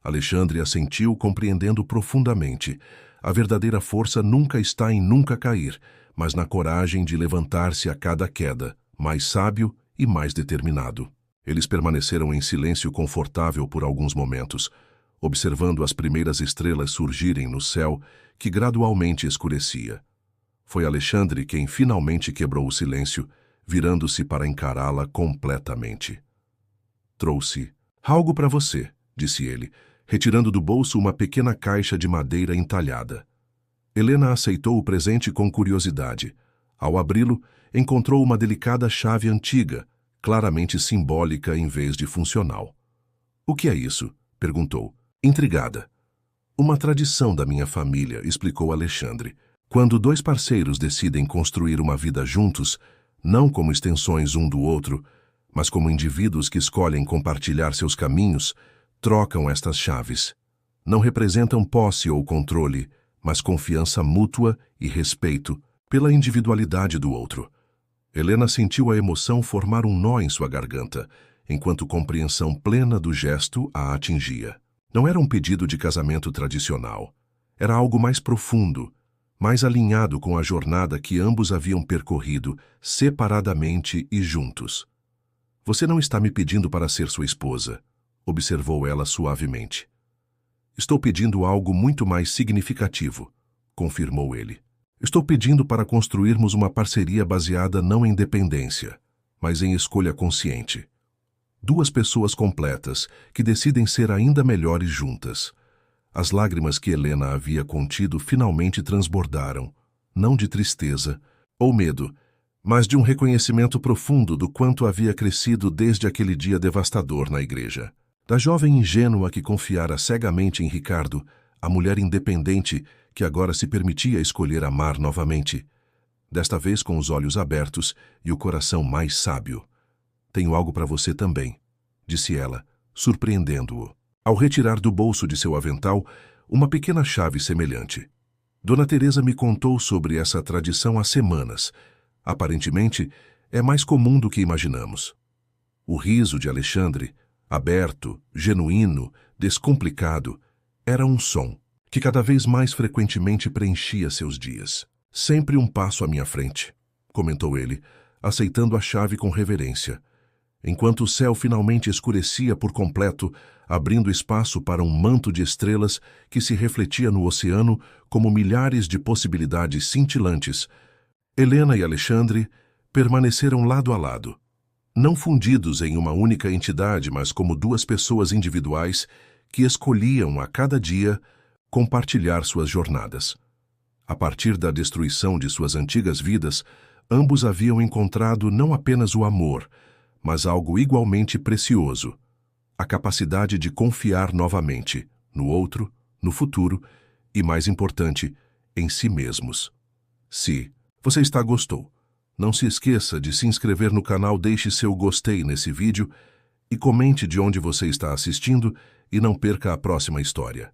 A: Alexandre assentiu, compreendendo profundamente. A verdadeira força nunca está em nunca cair, mas na coragem de levantar-se a cada queda, mais sábio e mais determinado. Eles permaneceram em silêncio confortável por alguns momentos, observando as primeiras estrelas surgirem no céu, que gradualmente escurecia. Foi Alexandre quem finalmente quebrou o silêncio, virando-se para encará-la completamente. Trouxe algo para você, disse ele, retirando do bolso uma pequena caixa de madeira entalhada. Helena aceitou o presente com curiosidade. Ao abri-lo, encontrou uma delicada chave antiga, claramente simbólica em vez de funcional. O que é isso? Perguntou, intrigada. Uma tradição da minha família, explicou Alexandre. Quando dois parceiros decidem construir uma vida juntos, não como extensões um do outro, mas como indivíduos que escolhem compartilhar seus caminhos, trocam estas chaves. Não representam posse ou controle, mas confiança mútua e respeito pela individualidade do outro. Helena sentiu a emoção formar um nó em sua garganta, enquanto compreensão plena do gesto a atingia. Não era um pedido de casamento tradicional. Era algo mais profundo, mais alinhado com a jornada que ambos haviam percorrido, separadamente e juntos. Você não está me pedindo para ser sua esposa, observou ela suavemente. Estou pedindo algo muito mais significativo, confirmou ele. Estou pedindo para construirmos uma parceria baseada não em dependência, mas em escolha consciente. Duas pessoas completas que decidem ser ainda melhores juntas. As lágrimas que Helena havia contido finalmente transbordaram, não de tristeza ou medo, mas de um reconhecimento profundo do quanto havia crescido desde aquele dia devastador na igreja. Da jovem ingênua que confiara cegamente em Ricardo, a mulher independente que agora se permitia escolher amar novamente, desta vez com os olhos abertos e o coração mais sábio. Tenho algo para você também, disse ela, surpreendendo-o, ao retirar do bolso de seu avental uma pequena chave semelhante. Dona Teresa me contou sobre essa tradição há semanas. Aparentemente, é mais comum do que imaginamos. O riso de Alexandre, aberto, genuíno, descomplicado, era um som que cada vez mais frequentemente preenchia seus dias. Sempre um passo à minha frente, comentou ele, aceitando a chave com reverência, enquanto o céu finalmente escurecia por completo, abrindo espaço para um manto de estrelas que se refletia no oceano como milhares de possibilidades cintilantes. Helena e Alexandre permaneceram lado a lado, não fundidos em uma única entidade, mas como duas pessoas individuais que escolhiam a cada dia compartilhar suas jornadas. A partir da destruição de suas antigas vidas, ambos haviam encontrado não apenas o amor, mas algo igualmente precioso, a capacidade de confiar novamente no outro, no futuro e, mais importante, em si mesmos. Se você gostou, não se esqueça de se inscrever no canal, deixe seu gostei nesse vídeo e comente de onde você está assistindo e não perca a próxima história.